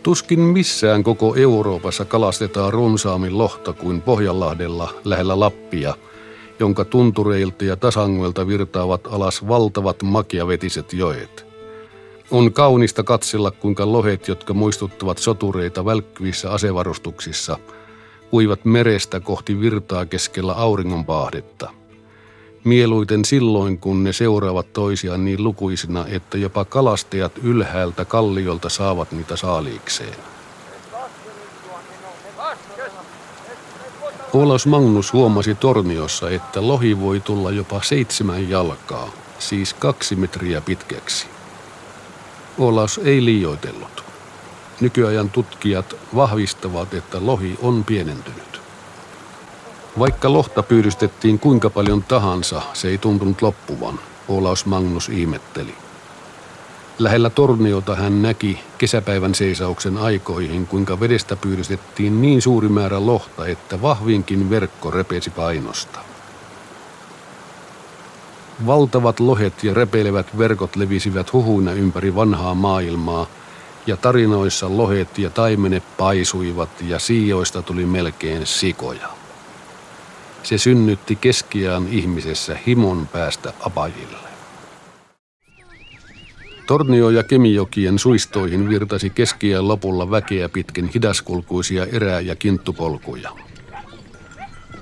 Tuskin missään koko Euroopassa kalastetaan runsaammin lohta kuin Pohjanlahdella lähellä Lappia, jonka tuntureilta ja tasangoilta virtaavat alas valtavat makeavetiset joet. On kaunista katsella, kuinka lohet, jotka muistuttavat sotureita välkkyvissä asevarustuksissa, uivat merestä kohti virtaa keskellä auringonpaahdetta. Mieluiten silloin, kun ne seuraavat toisiaan niin lukuisina, että jopa kalastajat ylhäältä kalliolta saavat niitä saaliikseen. Olaus Magnus huomasi Torniossa, että lohi voi tulla jopa 7 jalkaa, siis 2 metriä pitkäksi. Olaus ei liioitellut. Nykyajan tutkijat vahvistavat, että lohi on pienentynyt. Vaikka lohta pyydystettiin kuinka paljon tahansa, se ei tuntunut loppuvan, Olaus Magnus ihmetteli. Lähellä Torniota hän näki kesäpäivän seisauksen aikoihin, kuinka vedestä pyydystettiin niin suuri määrä lohta, että vahvinkin verkko repesi painosta. Valtavat lohet ja repeilevät verkot levisivät huhuina ympäri vanhaa maailmaa, ja tarinoissa lohet ja taimenet paisuivat ja siijoista tuli melkein sikoja. Se synnytti keskiajan ihmisessä himon päästä apajille. Tornio- ja Kemijokien suistoihin virtasi keskiajan lopulla väkeä pitkin hidaskulkuisia erä- ja kinttupolkuja.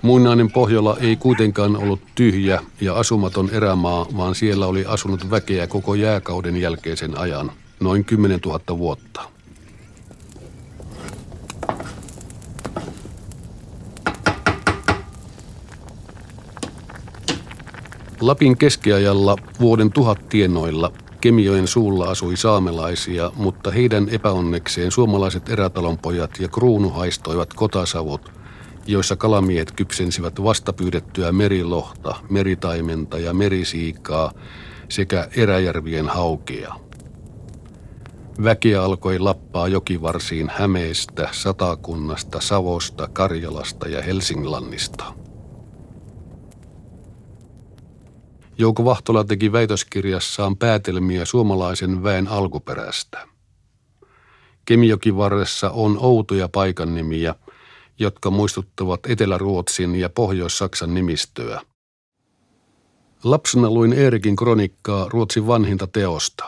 Muinainen Pohjola ei kuitenkaan ollut tyhjä ja asumaton erämaa, vaan siellä oli asunut väkeä koko jääkauden jälkeisen ajan, noin 10 000 vuotta. Lapin keskiajalla vuoden 1000 tienoilla Kemijoen suulla asui saamelaisia, mutta heidän epäonnekseen suomalaiset erätalonpojat ja kruunu haistoivat kotasavut, joissa kalamiehet kypsensivät vastapyydettyä merilohta, meritaimenta ja merisiikaa sekä eräjärvien haukea. Väkeä alkoi lappaa jokivarsiin Hämeestä, Satakunnasta, Savosta, Karjalasta ja Helsinglandista. Jouko Vahtola teki väitöskirjassaan päätelmiä suomalaisen väen alkuperästä. Kemijokivarressa on outoja paikannimiä, jotka muistuttavat Etelä-Ruotsin ja Pohjois-Saksan nimistöä. Lapsena luin Eerikin kronikkaa, Ruotsin vanhinta teosta.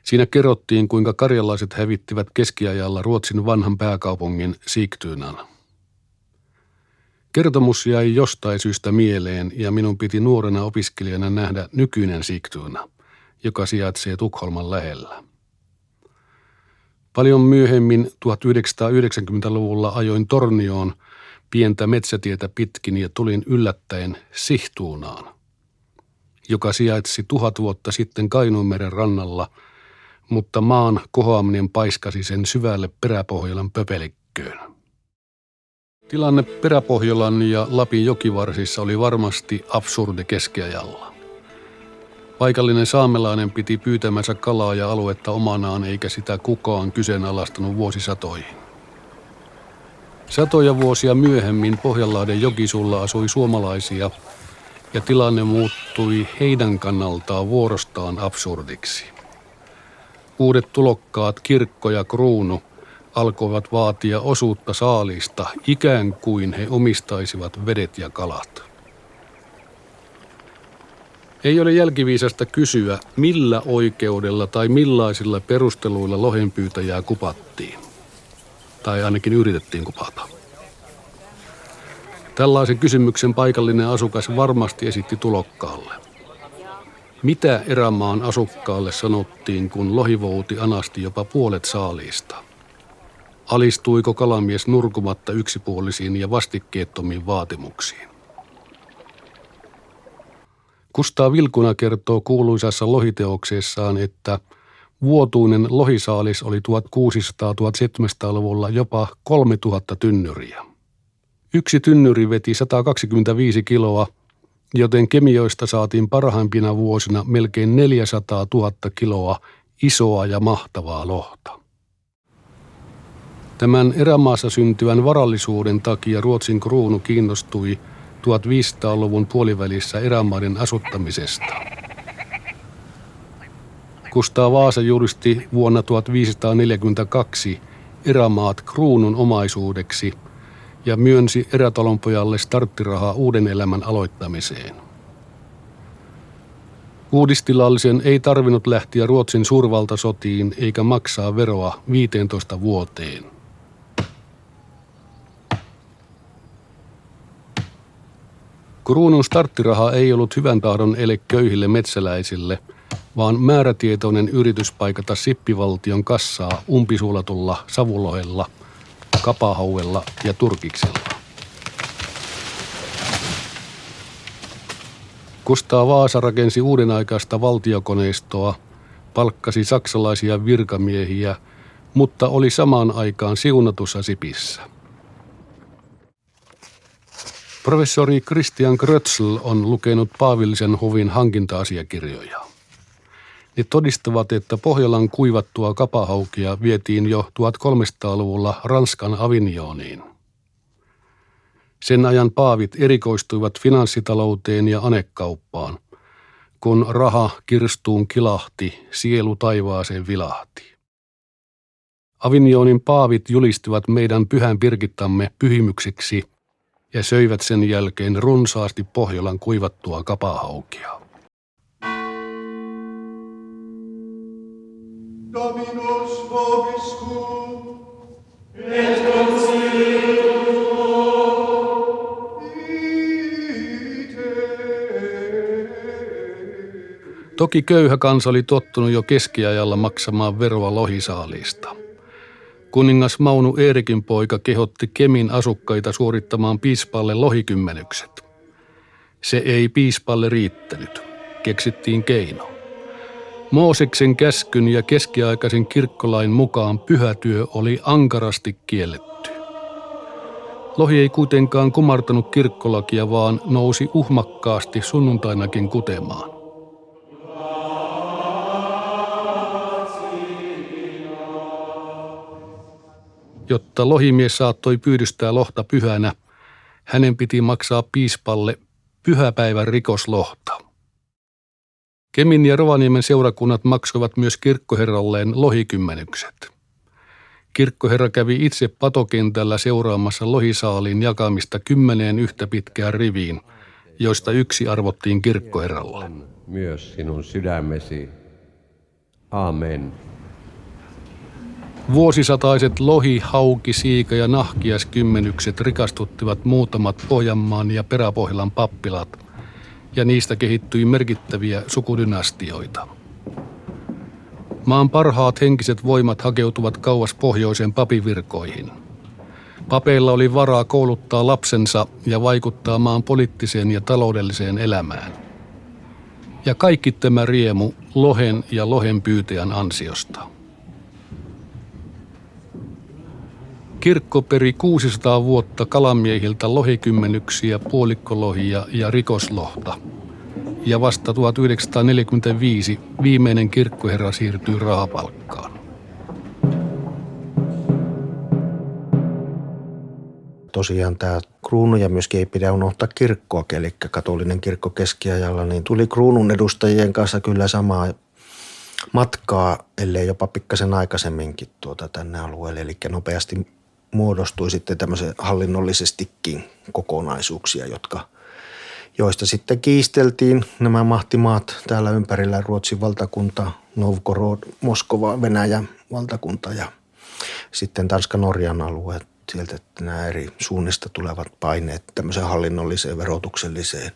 Siinä kerrottiin, kuinka karjalaiset hävittivät keskiajalla Ruotsin vanhan pääkaupungin Sigtunan. Kertomus jäi jostain syystä mieleen ja minun piti nuorena opiskelijana nähdä nykyinen Sigtuna, joka sijaitsee Tukholman lähellä. Paljon myöhemmin 1990-luvulla ajoin Tornioon pientä metsätietä pitkin ja tulin yllättäen Sihtuunaan, joka sijaitsi 1000 vuotta sitten Kainuunmeren rannalla, mutta maan kohoaminen paiskasi sen syvälle Peräpohjolan pöpelikköön. Tilanne Peräpohjolan ja Lapin jokivarsissa oli varmasti absurdi keskiajalla. Paikallinen saamelainen piti pyytämänsä kalaa ja aluetta omanaan, eikä sitä kukaan kyseenalaistanut vuosisatoihin. Satoja vuosia myöhemmin Pohjanlahden jokisuulla asui suomalaisia, ja tilanne muuttui heidän kannaltaan vuorostaan absurdiksi. Uudet tulokkaat, kirkko ja kruunu, alkoivat vaatia osuutta saalista, ikään kuin he omistaisivat vedet ja kalat. Ei ole jälkiviisasta kysyä, millä oikeudella tai millaisilla perusteluilla lohenpyytäjää kupattiin. Tai ainakin yritettiin kupata. Tällaisen kysymyksen paikallinen asukas varmasti esitti tulokkaalle. Mitä erämaan asukkaalle sanottiin, kun lohivouti anasti jopa puolet saaliista? Alistuiko kalamies nurkumatta yksipuolisiin ja vastikkeettomiin vaatimuksiin? Kustaa Vilkuna kertoo kuuluisassa lohiteoksessaan, että vuotuinen lohisaalis oli 1600-1700-luvulla jopa 3000 tynnyriä. Yksi tynnyri veti 125 kiloa, joten Kemijoista saatiin parhaimpina vuosina melkein 400 000 kiloa isoa ja mahtavaa lohta. Tämän erämaassa syntyvän varallisuuden takia Ruotsin kruunu kiinnostui 1500-luvun puolivälissä erämaiden asuttamisesta. Kustaa Vaasa juristi vuonna 1542 erämaat kruunun omaisuudeksi ja myönsi erätalonpojalle starttirahaa uuden elämän aloittamiseen. Uudistilallisen ei tarvinnut lähteä Ruotsin suurvaltasotiin eikä maksaa veroa 15 vuoteen. Kruunun starttiraha ei ollut hyvän tahdon ele köyhille metsäläisille, vaan määrätietoinen yritys paikata sippivaltion kassaa umpisuolatulla savulohella, kapahauella ja turkiksella. Kustaa Vaasa rakensi uudenaikaista valtiokoneistoa, palkkasi saksalaisia virkamiehiä, mutta oli samaan aikaan siunatussa sipissä. Professori Christian Krötzl on lukenut Paavillisen hovin hankinta-asiakirjoja. Ne todistavat, että Pohjolan kuivattua kapahaukia vietiin jo 1300-luvulla Ranskan Avignoniin. Sen ajan paavit erikoistuivat finanssitalouteen ja anekauppaan. Kun raha kirstuun kilahti, sielu taivaaseen vilahti. Avignonin paavit julistivat meidän pyhän Birgittamme pyhimyksiksi ja söivät sen jälkeen runsaasti Pohjolan kuivattua kapahaukia. Dominus vobiscum, et Toki köyhä kansa oli tottunut jo keskiajalla maksamaan veroa lohisaalista. Kuningas Maunu Eerikin poika kehotti Kemin asukkaita suorittamaan piispalle lohikymmenykset. Se ei piispalle riittänyt. Keksittiin keino. Mooseksen käskyn ja keskiaikaisen kirkkolain mukaan pyhätyö oli ankarasti kielletty. Lohi ei kuitenkaan kumartanut kirkkolakia, vaan nousi uhmakkaasti sunnuntainakin kutemaan. Jotta lohimies saattoi pyydystää lohta pyhänä, hänen piti maksaa piispalle pyhäpäivän rikoslohta. Kemin ja Rovaniemen seurakunnat maksoivat myös kirkkoherralleen lohikymmenykset. Kirkkoherra kävi itse patokentällä seuraamassa lohisaaliin jakamista 10 yhtä pitkään riviin, joista yksi arvottiin kirkkoherralle. Myös sinun sydämesi. Amen. Vuosisataiset lohi, hauki, siika ja nahkiaskymmenykset rikastuttivat muutamat Pohjanmaan ja Peräpohjolan pappilat, ja niistä kehittyi merkittäviä sukudynastioita. Maan parhaat henkiset voimat hakeutuvat kauas pohjoisen papivirkoihin. Papeilla oli varaa kouluttaa lapsensa ja vaikuttaa maan poliittiseen ja taloudelliseen elämään. Ja kaikki tämä riemu lohen ja lohenpyytäjän ansiosta. Kirkko peri 600 vuotta kalamiehiltä lohikymmenyksiä, puolikkolohia ja rikoslohta. Ja vasta 1945 viimeinen kirkkoherra siirtyi rahapalkkaan. Tosiaan tämä kruunuja myöskin ei pidä unohtaa kirkkoakin, eli katolinen kirkko keskiajalla, niin tuli kruunun edustajien kanssa kyllä samaa matkaa, ellei jopa pikkasen aikaisemminkin tänne alueelle, eli nopeasti muodostui sitten tämmöisen hallinnollisestikin kokonaisuuksia, joista sitten kiisteltiin nämä mahtimaat täällä ympärillä, Ruotsin valtakunta, Novgorod, Moskova, Venäjän valtakunta ja sitten Tanska-Norjan alueet. Sieltä nämä eri suunnista tulevat paineet tämmöiseen hallinnolliseen, verotukselliseen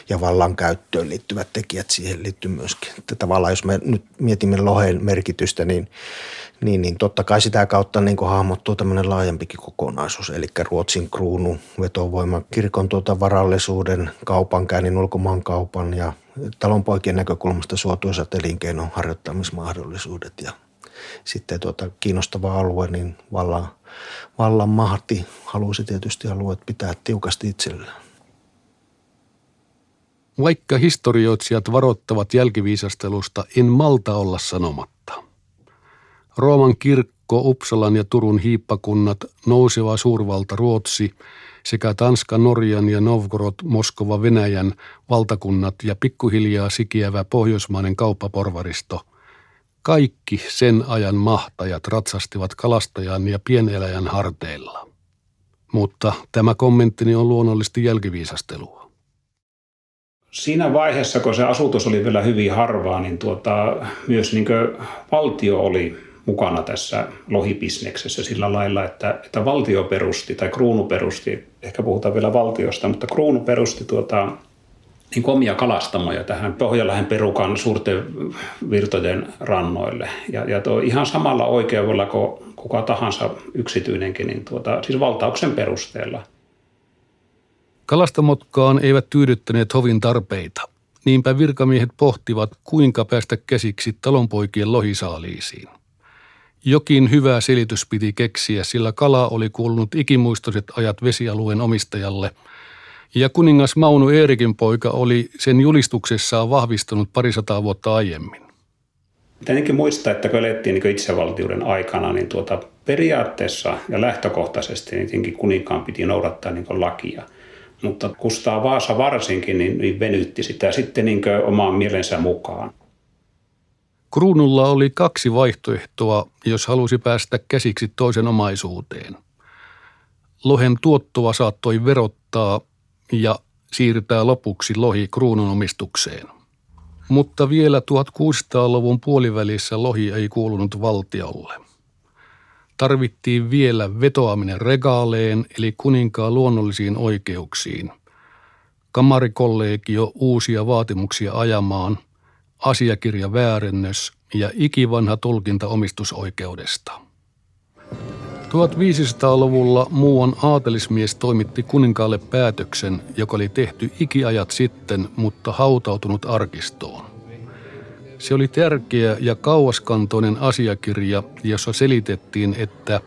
ja vallankäyttöön liittyvät tekijät siihen liittyy myöskin. Että tavallaan jos me nyt mietimme lohen merkitystä, niin totta kai sitä kautta niin hahmottuu tämmöinen laajempikin kokonaisuus. Eli Ruotsin kruunu, vetovoima, kirkon varallisuuden, kaupankäynnin, ulkomaankaupan ja talonpoikien näkökulmasta suotuisat elinkeinon harjoittamismahdollisuudet ja sitten kiinnostava alue, niin vallan mahti halusi tietysti alueet pitää tiukasti itsellään. Vaikka historioitsijat varoittavat jälkiviisastelusta, en malta olla sanomatta. Rooman kirkko, Uppsalan ja Turun hiippakunnat, nouseva suurvalta Ruotsi sekä Tanska, Norjan ja Novgorod, Moskova, Venäjän valtakunnat ja pikkuhiljaa sikiävä pohjoismainen kauppaporvaristo – kaikki sen ajan mahtajat ratsastivat kalastajan ja pieneläjän harteilla. Mutta tämä kommenttini on luonnollisesti jälkiviisastelua. Siinä vaiheessa, kun se asutus oli vielä hyvin harvaa, niin myös valtio oli mukana tässä lohibisneksessä sillä lailla, että valtio perusti tai kruunu perusti, ehkä puhutaan vielä valtiosta, mutta kruunu perusti niin omia kalastamoja tähän Pohjanlahden perukan suurten virtojen rannoille. Ja ihan samalla oikeudella kuin kuka tahansa yksityinenkin, niin siis valtauksen perusteella. Kalastamotkaan eivät tyydyttäneet hovin tarpeita. Niinpä virkamiehet pohtivat, kuinka päästä käsiksi talonpoikien lohisaaliisiin. Jokin hyvä selitys piti keksiä, sillä kala oli kuulunut ikimuistoiset ajat vesialueen omistajalle, ja kuningas Mauno Eerikin poika oli sen julistuksessaan vahvistanut 200 vuotta aiemmin. Tietenkin muistaa, että kun elettiin itsevaltiuden aikana, niin periaatteessa ja lähtökohtaisesti niin kuninkaan piti noudattaa lakia. Mutta Kustaa Vaasa varsinkin niin venytti sitä sitten omaan mielensä mukaan. Kruunulla oli 2 vaihtoehtoa, jos halusi päästä käsiksi toisen omaisuuteen. Lohen tuottoa saattoi verottaa ja siirtää lopuksi lohi kruunun omistukseen. Mutta vielä 1600-luvun puolivälissä lohi ei kuulunut valtiolle. Tarvittiin vielä vetoaminen regaaleen eli kuninkaan luonnollisiin oikeuksiin. Kamarikollegio uusia vaatimuksia ajamaan, asiakirjaväärennös ja ikivanha tulkinta omistusoikeudesta. 1500-luvulla muuan aatelismies toimitti kuninkaalle päätöksen, joka oli tehty ikiajat sitten, mutta hautautunut arkistoon. Se oli tärkeä ja kauaskantoinen asiakirja, jossa selitettiin, että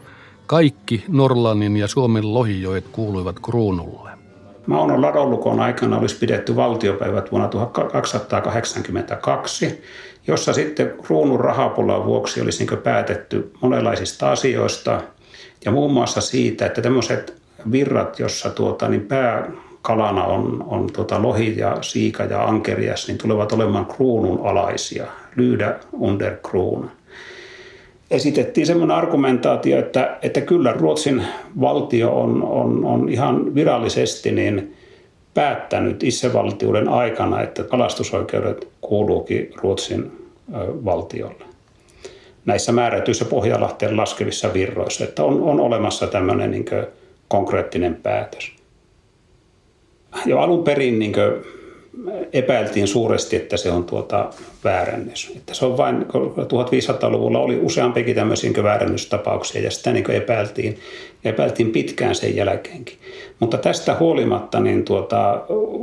kaikki Norlannin ja Suomen lohijoet kuuluivat kruunulle. Maunon ladonlukon aikana olisi pidetty valtiopäivät vuonna 1282, jossa sitten kruunun rahapulan vuoksi olisi päätetty monenlaisista asioista ja muun muassa siitä, että tämmöiset virrat, jossa pääkalana on lohi ja siika ja ankerias, niin tulevat olemaan kruunun alaisia, lyda under kruun. Esitettiin semmoinen argumentaatio, että kyllä Ruotsin valtio on ihan virallisesti niin päättänyt itsevaltiuden aikana, että kalastusoikeudet kuuluukin Ruotsin valtiolle. Näissä määrätyissä Pohjanlahteen laskevissa virroissa, että on olemassa tämmöinen konkreettinen päätös. Jo alun perin epäiltiin suuresti, että se on väärännys. Että se on vain, 1500-luvulla oli useampikin tämmöisiä väärännöstapauksia ja sitä epäiltiin pitkään sen jälkeenkin. Mutta tästä huolimatta niin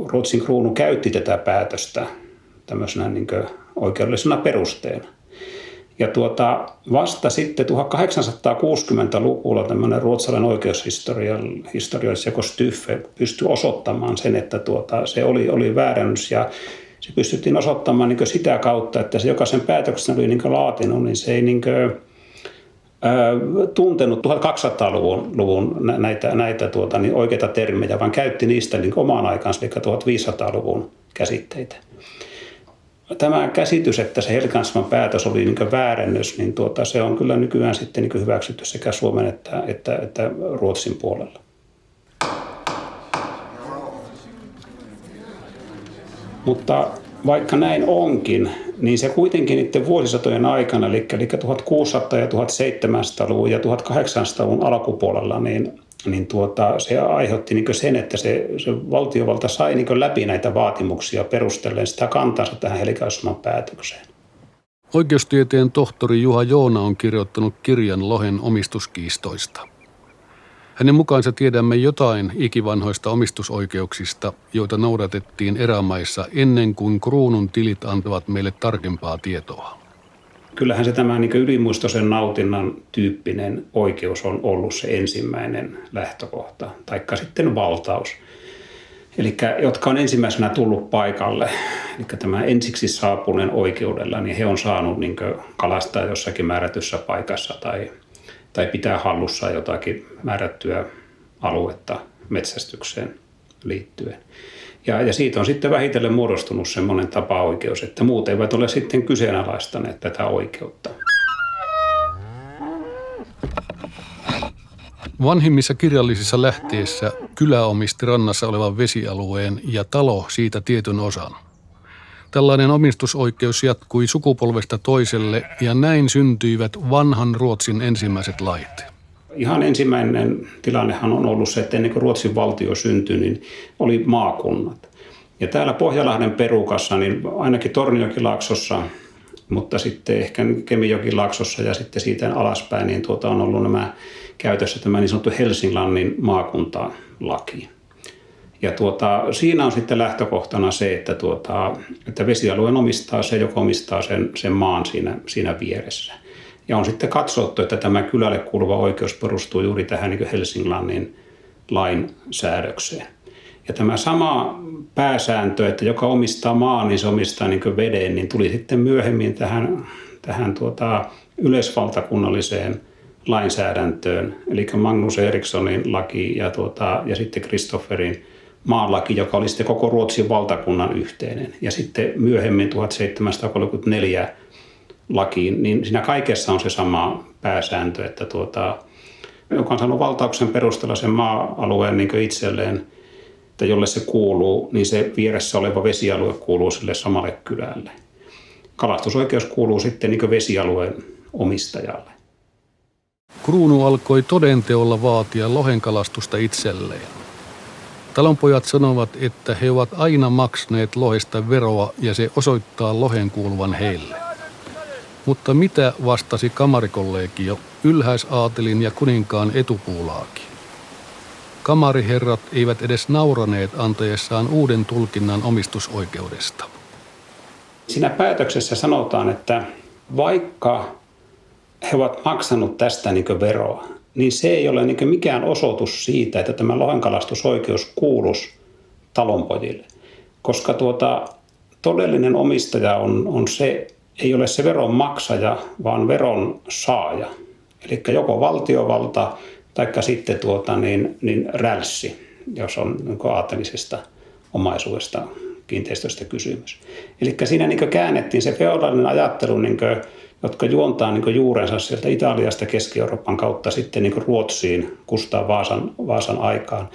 Ruotsin kruunu käytti tätä päätöstä tämmöisenä oikeudellisena perusteena. Ja vasta sitten 1860-luvulla tämmöinen ruotsalainen oikeushistoriallinen Styffe pystyi osoittamaan sen, että se oli väärännys ja se pystyttiin osoittamaan sitä kautta, että se jokaisen päätöksen oli laatinut, niin se ei tuntenut 1200-luvun näitä oikeita termejä, vaan käytti niistä omaan aikaansa, eli 1500-luvun käsitteitä. Tämä käsitys, että se Helgeandsman päätös oli väärennös, niin se on kyllä nykyään sitten hyväksytty sekä Suomen että Ruotsin puolella. Mutta vaikka näin onkin, niin se kuitenkin niiden vuosisatojen aikana, eli 1600- ja 1700-luvun ja 1800-luvun alkupuolella, niin se aiheutti sen, että se valtiovalta sai läpi näitä vaatimuksia perustellen sitä kantansa tähän Helgeandsman päätökseen. Oikeustieteen tohtori Juha Joona on kirjoittanut kirjan lohen omistuskiistoista. Hänen mukaansa tiedämme jotain ikivanhoista omistusoikeuksista, joita noudatettiin erämaissa ennen kuin kruunun tilit antavat meille tarkempaa tietoa. Kyllähän se tämä ylimuistoisen nautinnan tyyppinen oikeus on ollut se ensimmäinen lähtökohta, taikka sitten valtaus. Eli jotka on ensimmäisenä tullut paikalle, eli tämä ensiksi saapuneen oikeudella, niin he on saanut kalastaa jossakin määrätyssä paikassa tai pitää hallussa jotakin määrättyä aluetta metsästykseen liittyen. Ja siitä on sitten vähitellen muodostunut semmoinen tapaoikeus, että muut eivät ole sitten kyseenalaistaneet tätä oikeutta. Vanhimmissa kirjallisissa lähteissä kylä omisti rannassa olevan vesialueen ja talo siitä tietyn osan. Tällainen omistusoikeus jatkui sukupolvesta toiselle ja näin syntyivät vanhan Ruotsin ensimmäiset lait. Ihan ensimmäinen tilannehan on ollut se, että ennen kuin Ruotsin valtio syntyi, niin oli maakunnat. Ja täällä Pohjalahden perukassa, niin ainakin Torniojokilaaksossa, mutta sitten ehkä Kemijokilaaksossa ja sitten siitä alaspäin, niin on ollut nämä käytössä tämä niin sanottu Helsinglannin maakuntalaki. Ja siinä on sitten lähtökohtana se, että vesialueen omistaa se, joka omistaa sen maan siinä vieressä. Ja on sitten katsottu, että tämä kylälle kuuluva oikeus perustuu juuri tähän niin kuin Helsinglannin lain säädökseen. Ja tämä sama pääsääntö, että joka omistaa maan, niin se omistaa niin kuin veden, niin tuli sitten myöhemmin tähän yleisvaltakunnalliseen lainsäädäntöön, eli Magnus Erikssonin laki ja sitten Kristofferin maanlaki, joka oli sitten koko Ruotsin valtakunnan yhteinen. Ja sitten myöhemmin 1734 lakiin, niin siinä kaikessa on se sama pääsääntö, että joka on saanut valtauksen perusteella sen maa-alueen niin itselleen, että jolle se kuuluu, niin se vieressä oleva vesialue kuuluu sille samalle kylälle. Kalastusoikeus kuuluu sitten niin vesialueen omistajalle. Kruunu alkoi todenteolla vaatia lohenkalastusta itselleen. Talonpojat sanovat, että he ovat aina maksaneet lohesta veroa ja se osoittaa lohen kuuluvan heille. Mutta mitä vastasi kamarikollegio, ylhäisaatelin ja kuninkaan etupuulaaki? Kamariherrat eivät edes nauraneet antaessaan uuden tulkinnan omistusoikeudesta. Siinä päätöksessä sanotaan, että vaikka he ovat maksanut tästä veroa, niin se ei ole mikään osoitus siitä, että tämä lohenkalastusoikeus kuuluisi talonpojille. Koska todellinen omistaja on se, ei ole se veron maksaja, vaan veron saaja. Eli joko valtiovalta tai sitten rälssi, jos on aatelisesta omaisuudesta kiinteistöstä kysymys. Eli siinä käännettiin se feodaalinen ajattelu, jotka juontaa juurensa sieltä Italiasta Keski-Euroopan kautta sitten Ruotsiin Kustaa Vaasan aikaan.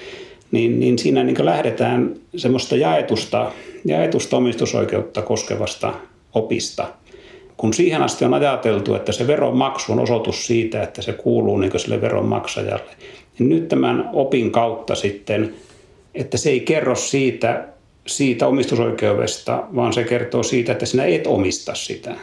Niin siinä lähdetään semmoista jaetusta omistusoikeutta koskevasta opista. Kun siihen asti on ajateltu, että se veronmaksu on osoitus siitä, että se kuuluu sille veronmaksajalle, niin nyt tämän opin kautta sitten, että se ei kerro siitä omistusoikeudesta, vaan se kertoo siitä, että sinä et omista sitä.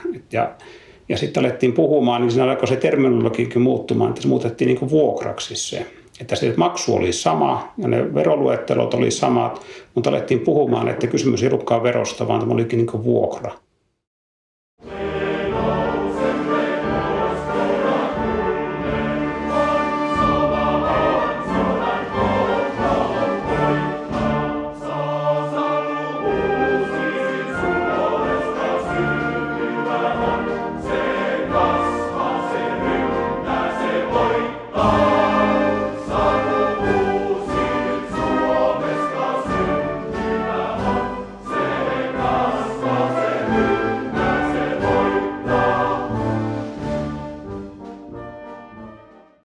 Ja sitten alettiin puhumaan, niin siinä alkoi se terminologiakin muuttumaan, että se muutettiin vuokraksi se. Että se maksu oli sama ja ne veroluettelot oli samat, mutta alettiin puhumaan, että kysymys ei ollutkaan verosta, vaan tämä olikin vuokra.